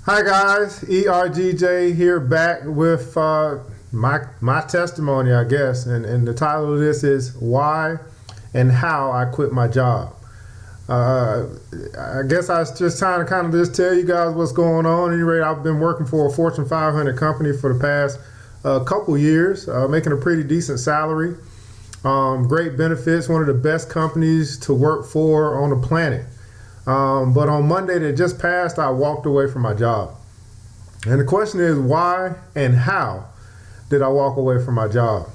Hi guys, ERGJ here back with my testimony, I guess, and the title of this is Why and How I Quit My Job. I guess I was just trying to kind of just tell you guys what's going on. At any rate, I've been working for a Fortune 500 company for the past couple years, making a pretty decent salary, great benefits, one of the best companies to work for on the planet. But on Monday that just passed, I walked away from my job. And the question is, why and how did I walk away from my job?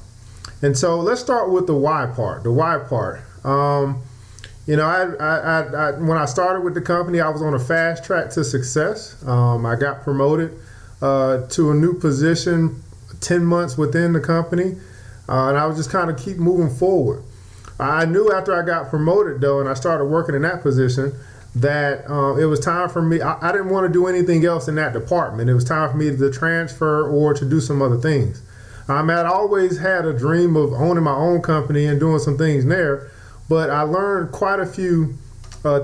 And so let's start with the why part. The why part. When I started with the company, I was on a fast track to success. I got promoted to a new position 10 months within the company, and I was just kind of keep moving forward. I knew after I got promoted, though, and I started working in that position, that it was time for me. I didn't want to do anything else in that department. It was time for me to transfer or to do some other things. I'd always had a dream of owning my own company and doing some things there, but I learned quite a few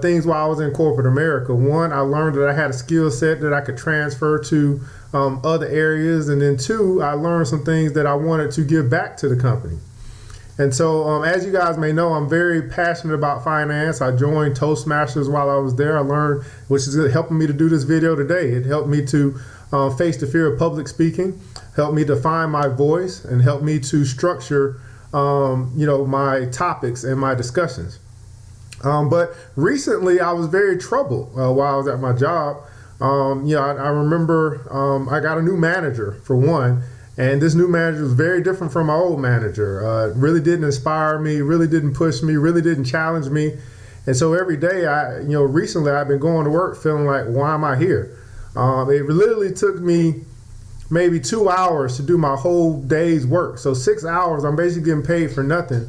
things while I was in corporate America. One, I learned that I had a skill set that I could transfer to other areas, and then two, I learned some things that I wanted to give back to the company. And so, as you guys may know, I'm very passionate about finance. I joined Toastmasters while I was there. I learned, which is helping me to do this video today. It helped me to face the fear of public speaking, helped me to find my voice, and helped me to structure, my topics and my discussions. But recently, I was very troubled while I was at my job. I remember I got a new manager, for one. And this new manager was very different from my old manager. Really didn't inspire me, really didn't push me, really didn't challenge me. And so every day, recently I've been going to work feeling like, why am I here? It literally took me maybe 2 hours to do my whole day's work. So 6 hours, I'm basically getting paid for nothing.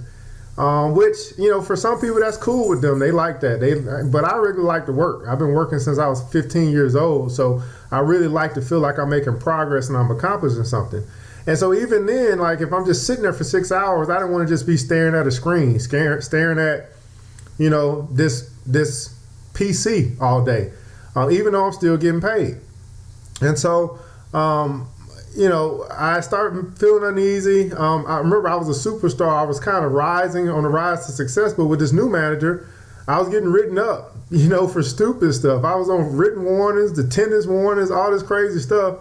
Which, for some people, that's cool with them. They like that. But I really like to work. I've been working since I was 15 years old. So I really like to feel like I'm making progress and I'm accomplishing something. And so even then, like if I'm just sitting there for 6 hours, I don't want to just be staring at a screen, staring at, this PC all day, even though I'm still getting paid. And so, I started feeling uneasy. I remember I was a superstar. I was kind of rising on the rise to success, but with this new manager, I was getting written up, for stupid stuff. I was on written warnings, attendance warnings, all this crazy stuff.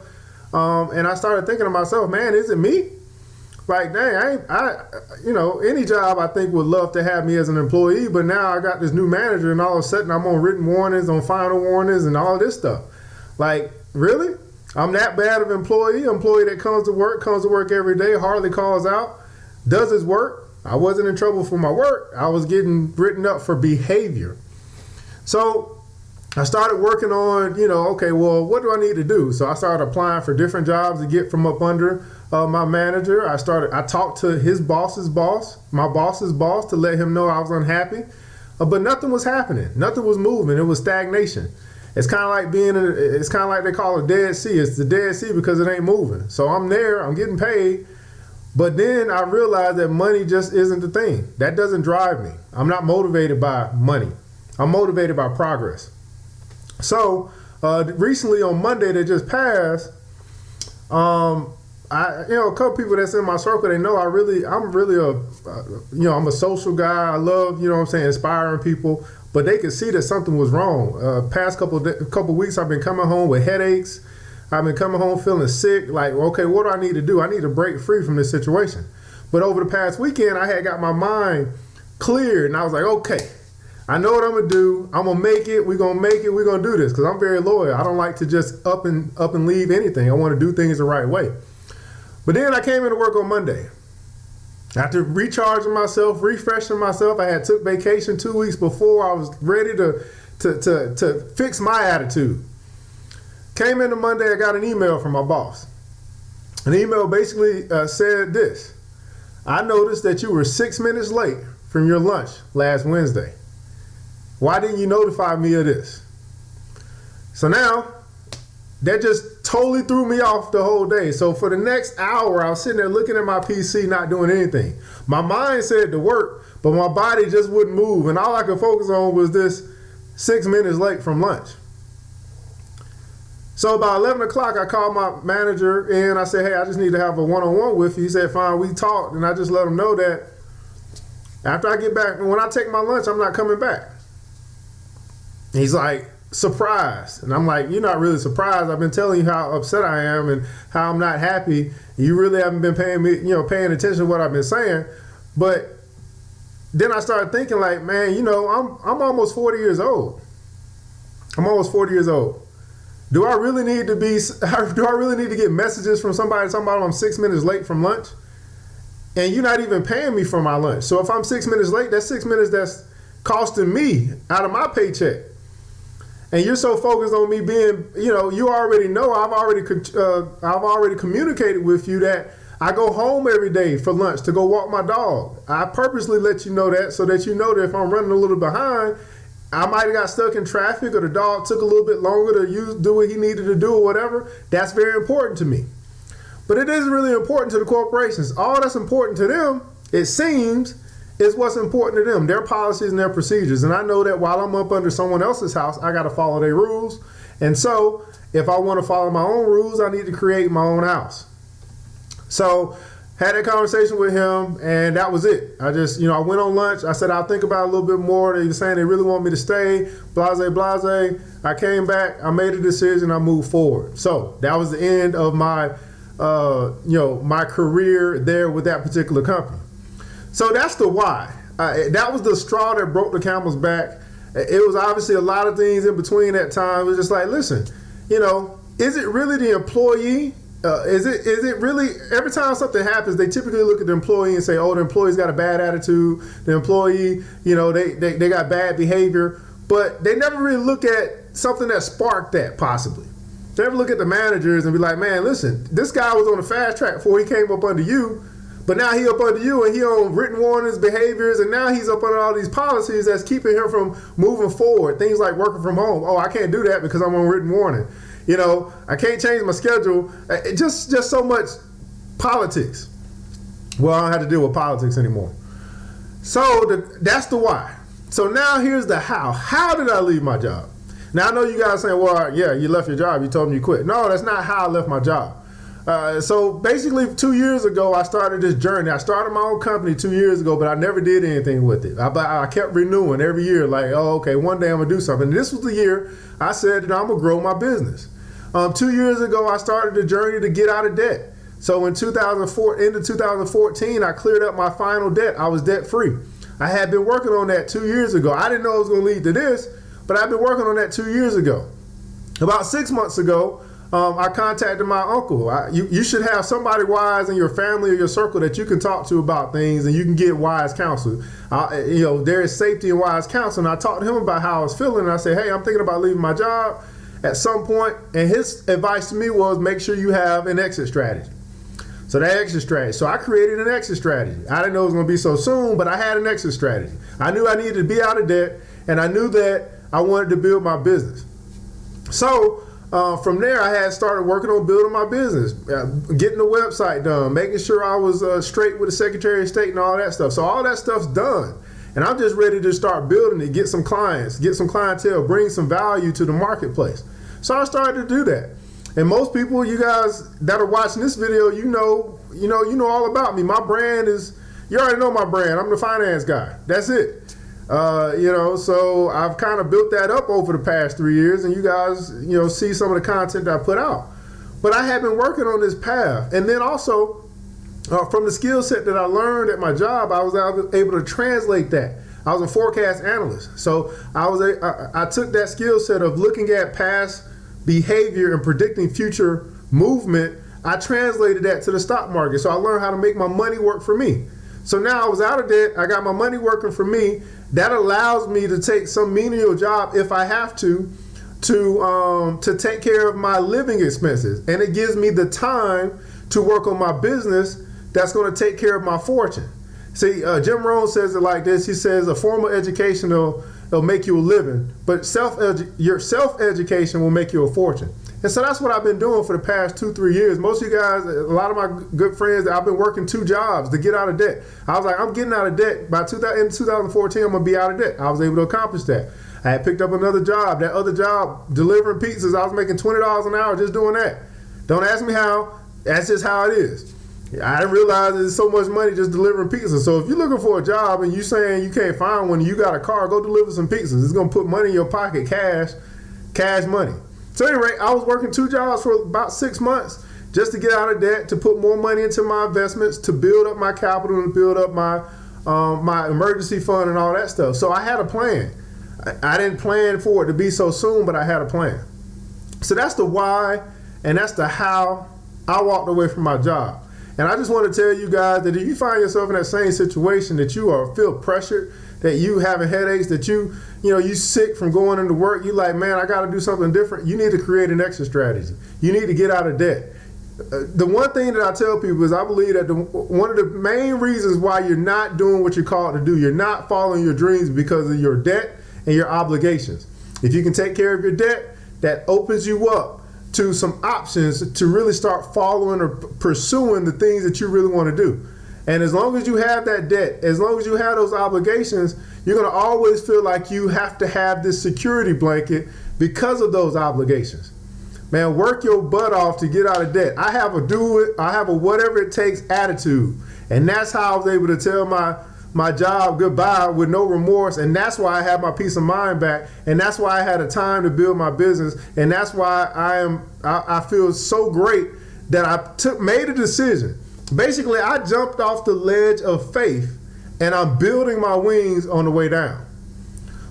And I started thinking to myself, man, is it me? Like, dang, any job I think would love to have me as an employee, but now I got this new manager and all of a sudden I'm on written warnings, on final warnings and all this stuff. Like, really? I'm that bad of an employee that comes to work every day, hardly calls out, does his work. I wasn't in trouble for my work. I was getting written up for behavior. So I started working on, okay, well, what do I need to do? So I started applying for different jobs to get from up under my manager. I talked to his boss's boss, my boss's boss, to let him know I was unhappy, but nothing was happening. Nothing was moving. It was stagnation. It's kind of like it's kind of like they call it Dead Sea. It's the Dead Sea because it ain't moving. So I'm there, I'm getting paid, but then I realized that money just isn't the thing. That doesn't drive me. I'm not motivated by money. I'm motivated by progress. So recently on Monday that just passed, a couple people that's in my circle, they know I'm really I'm a social guy. I love, inspiring people. But they could see that something was wrong. Past couple weeks, I've been coming home with headaches. I've been coming home feeling sick. Like, okay, what do I need to do? I need to break free from this situation. But over the past weekend, I had got my mind cleared, and I was like, okay, I know what I'm gonna do. I'm gonna make it. We're gonna make it. We're gonna do this because I'm very loyal. I don't like to just up and leave anything. I want to do things the right way. But then I came into work on Monday. After recharging myself, refreshing myself, I had took vacation 2 weeks before. I was ready to fix my attitude. Came into Monday, I got an email from my boss. An email basically said this: I noticed that you were 6 minutes late from your lunch last Wednesday. Why didn't you notify me of this? So now, that just totally threw me off the whole day. So for the next hour, I was sitting there looking at my PC, not doing anything. My mind said to work, but my body just wouldn't move. And all I could focus on was this 6 minutes late from lunch. So about 11 o'clock, I called my manager and I said, hey, I just need to have a one-on-one with you. He said, fine, we talked. And I just let him know that after I get back, when I take my lunch, I'm not coming back. He's like, surprised. And I'm like, you're not really surprised. I've been telling you how upset I am and how I'm not happy. You really haven't been paying attention to what I've been saying. But then I started thinking like, man, I'm almost 40 years old. I'm almost 40 years old. Do I really need to get messages from somebody talking about I'm 6 minutes late from lunch? And you're not even paying me for my lunch. So if I'm 6 minutes late, that's 6 minutes that's costing me out of my paycheck. And you're so focused on me being, you already know I've already communicated with you that I go home every day for lunch to go walk my dog. I purposely let you know that so that you know that if I'm running a little behind, I might have got stuck in traffic or the dog took a little bit longer to do what he needed to do or whatever. That's very important to me. But it isn't really important to the corporations. All that's important to them, it seems, is what's important to them, their policies and their procedures. And I know that while I'm up under someone else's house, I got to follow their rules. And so if I want to follow my own rules, I need to create my own house. So had that conversation with him, and that was it. I just, I went on lunch. I said, I'll think about it a little bit more. They were saying they really want me to stay, blase. I came back. I made a decision. I moved forward. So that was the end of my, my career there with that particular company. So that's the why. That was the straw that broke the camel's back. It was obviously a lot of things in between that time. It was just like, listen, is it really the employee? Is it really, every time something happens, they typically look at the employee and say, oh, the employee's got a bad attitude. The employee, they got bad behavior. But they never really look at something that sparked that, possibly. They never look at the managers and be like, man, listen, this guy was on the fast track before he came up under you. But now he up under you and he on written warnings, behaviors, and now he's up under all these policies that's keeping him from moving forward. Things like working from home. Oh, I can't do that because I'm on written warning. I can't change my schedule. Just so much politics. Well, I don't have to deal with politics anymore. So that's the why. So now here's the how. How did I leave my job? Now I know you guys saying, well, yeah, you left your job. You told me you quit. No, that's not how I left my job. So basically 2 years ago, I started this journey. I started my own company 2 years ago, but I never did anything with it. I kept renewing every year, like, oh, okay, one day I'm gonna do something. And this was the year I said that I'm gonna grow my business. 2 years ago, I started the journey to get out of debt. So in 2014, I cleared up my final debt. I was debt free. I had been working on that 2 years ago. I didn't know it was gonna lead to this, but I've been working on that 2 years ago. About 6 months ago, I contacted my uncle. You should have somebody wise in your family or your circle that you can talk to about things and you can get wise counsel. There is safety in wise counsel. And I talked to him about how I was feeling. And I said, hey, I'm thinking about leaving my job at some point. And his advice to me was make sure you have an exit strategy. So that exit strategy. So I created an exit strategy. I didn't know it was going to be so soon, but I had an exit strategy. I knew I needed to be out of debt, and I knew that I wanted to build my business. So from there, I had started working on building my business, getting the website done, making sure I was straight with the Secretary of State and all that stuff. So all that stuff's done. And I'm just ready to start building it, get some clients, get some clientele, bring some value to the marketplace. So I started to do that. And most people, you guys that are watching this video, you know all about me. My brand is, you already know my brand. I'm the finance guy. That's it. So I've kind of built that up over the past 3 years, and you guys, see some of the content that I put out. But I have been working on this path. And then also, from the skill set that I learned at my job, I was able to translate that. I was a forecast analyst. So I took that skill set of looking at past behavior and predicting future movement. I translated that to the stock market. So I learned how to make my money work for me. So now I was out of debt. I got my money working for me. That allows me to take some menial job if I have to take care of my living expenses. And it gives me the time to work on my business that's going to take care of my fortune. See, Jim Rohn says it like this. He says a formal education will make you a living, but your self-education will make you a fortune. And so that's what I've been doing for the past 2-3 years. Most of you guys, a lot of my good friends, I've been working 2 jobs to get out of debt. I was like, I'm getting out of debt. In 2014, I'm going to be out of debt. I was able to accomplish that. I had picked up another job. That other job, delivering pizzas, I was making $20 an hour just doing that. Don't ask me how. That's just how it is. I didn't realize there's so much money just delivering pizzas. So if you're looking for a job and you saying you can't find one, you got a car, go deliver some pizzas. It's going to put money in your pocket, cash money. So anyway, I was working 2 jobs for about 6 months just to get out of debt, to put more money into my investments, to build up my capital and build up my my emergency fund and all that stuff. So I had a plan. I didn't plan for it to be so soon, but I had a plan. So that's the why, and that's the how I walked away from my job. And I just want to tell you guys that if you find yourself in that same situation, that you feel pressured, that you having headaches, that you sick from going into work, you like, man, I got to do something different. You need to create an exit strategy. You need to get out of debt. The one thing that I tell people is I believe that one of the main reasons why you're not doing what you're called to do, you're not following your dreams because of your debt and your obligations. If you can take care of your debt, that opens you up to some options to really start following or pursuing the things that you really want to do. And as long as you have that debt, as long as you have those obligations, you're going to always feel like you have to have this security blanket because of those obligations. Man, work your butt off to get out of debt. I have a whatever it takes attitude. And that's how I was able to tell my job goodbye with no remorse. And that's why I have my peace of mind back. And that's why I had a time to build my business. And that's why I feel so great that I made a decision. Basically, I jumped off the ledge of faith and I'm building my wings on the way down.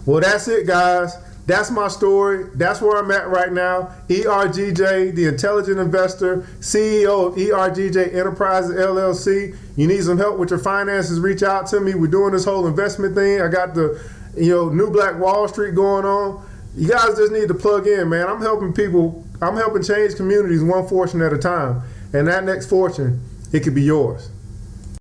Well, that's it, guys. That's my story. That's where I'm at right now. ERGJ, the Intelligent Investor, CEO of ERGJ Enterprises, LLC. You need some help with your finances, reach out to me. We're doing this whole investment thing. I got the New Black Wall Street going on. You guys just need to plug in, man. I'm helping people. I'm helping change communities one fortune at a time. And that next fortune, it could be yours.